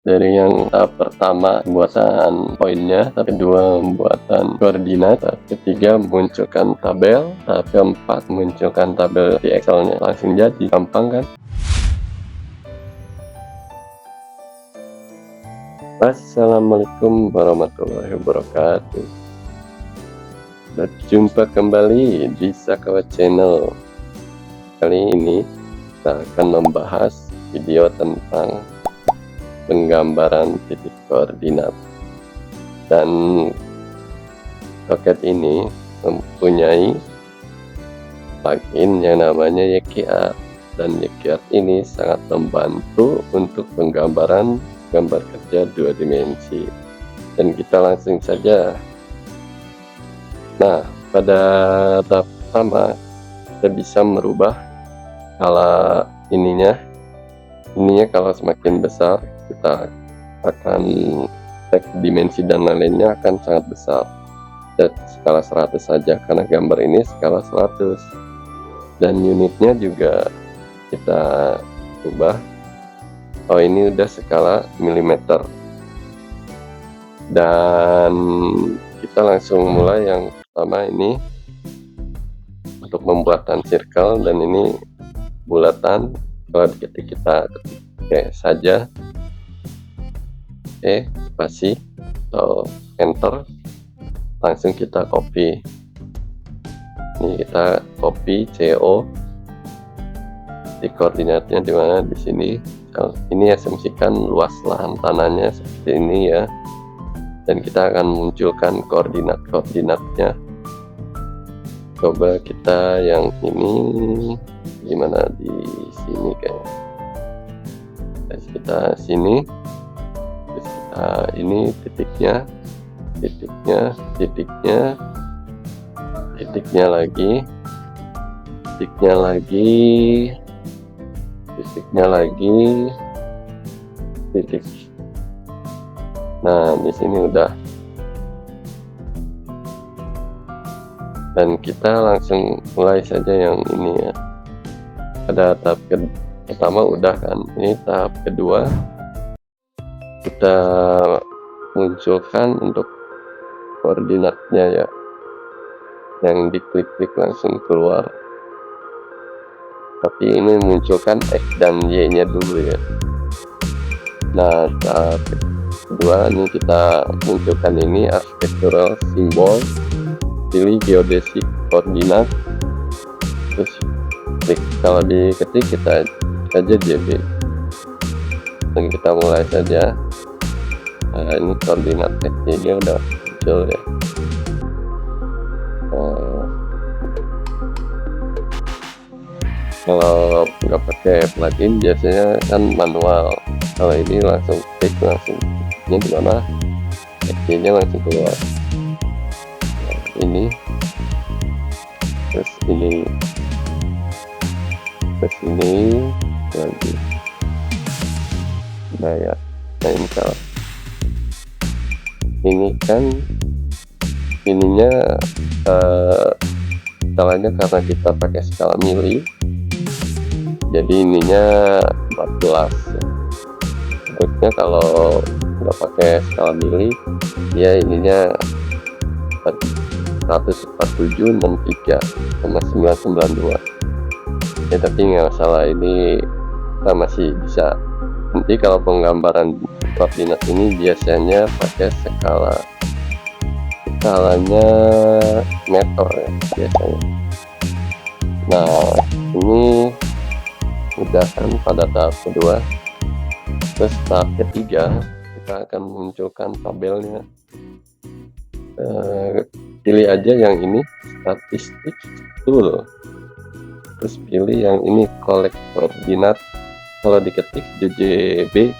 Dari yang tahap pertama pembuatan poinnya, tahap kedua pembuatan koordinat, tahap ketiga munculkan tabel, tahap keempat munculkan tabel di Excel-nya. Langsung jadi, gampang kan? Assalamualaikum warahmatullahi wabarakatuh. Berjumpa kembali di Sakawa Channel. Kali ini kita akan membahas video tentang penggambaran titik koordinat, dan Rocket ini mempunyai plugin yang namanya YKR, dan YKR ini sangat membantu untuk penggambaran gambar kerja 2 dimensi. Dan kita langsung saja. Nah, pada tahap pertama kita bisa merubah skala ininya kalau semakin besar kita akan cek dimensi dan lain-lainnya akan sangat besar. Dan skala 100 saja karena gambar ini skala 100, dan unitnya juga kita ubah. Oh, ini udah skala milimeter. Dan kita langsung mulai. Yang pertama ini untuk pembuatan circle, dan ini bulatan. Kalau diketik kita ketik saja spasi atau enter, langsung kita copy. Ini kita copy CO di koordinatnya di mana, di sini. Ini asumsikan luas lahan tanahnya seperti ini ya, dan kita akan munculkan koordinatnya. Coba kita yang ini gimana, di sini kayaknya. Terus kita sini, terus kita ini titiknya lagi, titik. Nah, di sini udah. Dan kita langsung mulai saja yang ini ya. Pada tahap pertama udah kan, ini tahap kedua kita munculkan untuk koordinatnya ya, yang diklik-klik langsung keluar. Tapi ini munculkan X dan Y nya dulu ya. Nah, tahap kedua ini kita munculkan ini architectural simbol, pilih geodesic koordinat, terus klik. Kalau diketik kita aja JB, dan kita mulai saja. Nah, ini koordinat X-nya udah muncul ya. Kalau nggak pakai plugin biasanya kan manual. Kalau ini langsung klik, langsung ini dimana X-nya langsung keluar. Nah, ini terus ini lagi. Nah ya, nah ini kalau ini kan ininya skalanya karena kita pakai skala mili, jadi ininya 14. Bentuknya kalau nggak pakai skala mili ya ininya 147,63,992 ya, tapi nggak masalah, ini kita masih bisa. Nanti kalau penggambaran koordinat ini biasanya pakai skalanya meter ya biasanya. Nah, ini udah kan pada tahap kedua. Terus tahap ketiga kita akan munculkan tabelnya. Pilih aja yang ini statistik tool, terus pilih yang ini collect koordinat. Kalau diketik JJB,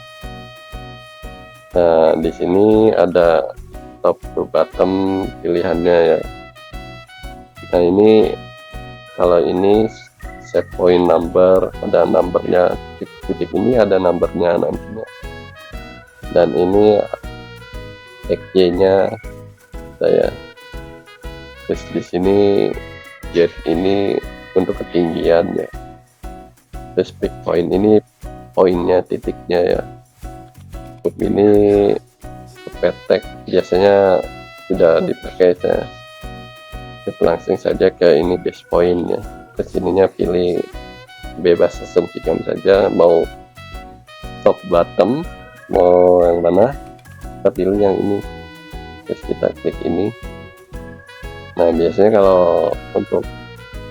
nah di sini ada top to bottom pilihannya ya. Nah, ini kalau ini set point number, ada numbernya, titik ini ada numbernya nantinya. Dan ini XY nya saya. Terus di sini Z ini untuk ketinggian ya. Terus pick point ini poinnya, titiknya ya. cukup ini kepetek biasanya sudah dipakai saya. Kita langsung saja ke ini base point ya. Kesininya pilih bebas asumsikan saja mau top bottom mau yang mana, kita pilih yang ini, terus kita klik ini. Nah biasanya kalau untuk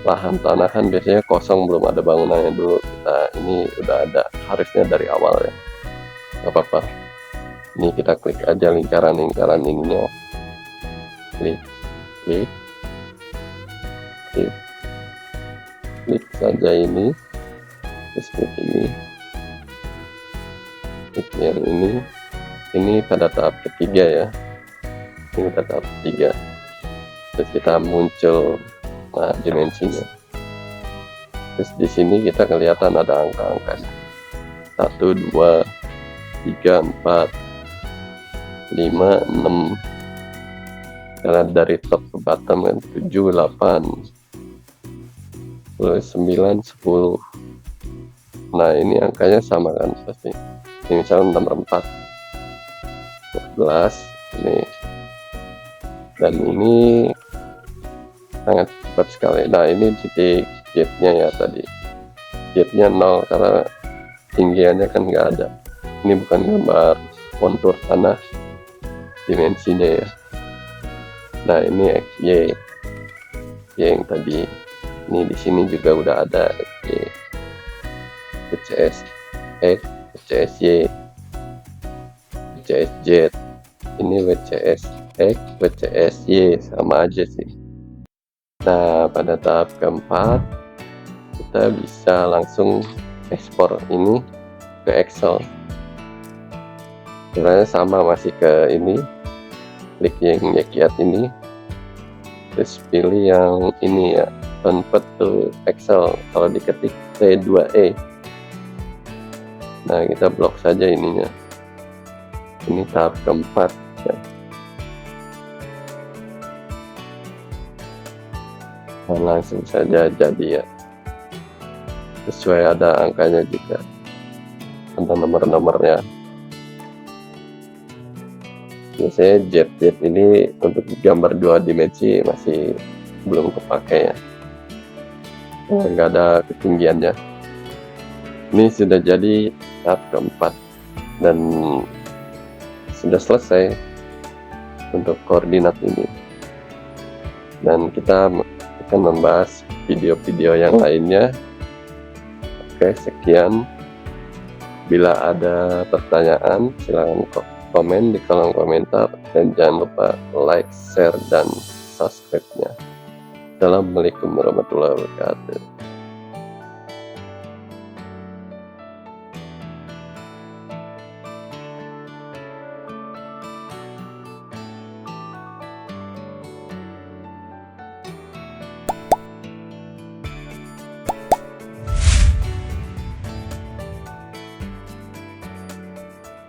lahan tanah kan biasanya kosong, belum ada bangunannya dulu. Kita ini udah ada harusnya dari awal ya, nggak apa-apa. Ini kita klik aja lingkaran ininya, klik saja ini, terus klik ini, klik yang ini pada tahap ketiga ya, ini pada tahap ketiga. Terus kita muncul dimensinya, terus di sini kita kelihatan ada angka-angkanya 1 2 3 4 5 6, karena dari top ke bottom kan 7 8 9 10. Nah ini angkanya sama kan pasti, ini misalnya nomor 4 11 ini, dan ini sangat cepat sekali. Nah ini titik gate-nya ya, tadi gate-nya 0 karena tinggiannya kan nggak ada. Ini bukan gambar kontur tanah dimensinya ya. Nah ini XY yang tadi, ini di sini juga udah ada XY, WCS X, WCSY, WCSZ, ini WCS X, WCSY, sama aja sih. Nah pada tahap keempat kita bisa langsung ekspor ini ke Excel. Caranya sama, masih ke ini, klik yang Yekiat ini, terus pilih yang ini ya, convert to Excel. Kalau diketik T2E, nah kita blok saja ininya. Ini tahap keempat ya. Dan langsung saja jadi ya, sesuai ada angkanya juga, ada nomor-nomornya. Biasanya jet ini untuk gambar 2 dimensi masih belum kepakai ya, nggak ada ketinggiannya. Ini sudah jadi tahap keempat dan sudah selesai untuk koordinat ini, dan kita akan membahas video-video yang lainnya. Oke, sekian. Bila ada pertanyaan silahkan komen di kolom komentar, dan jangan lupa like, share, dan subscribe-nya. Assalamualaikum warahmatullahi wabarakatuh.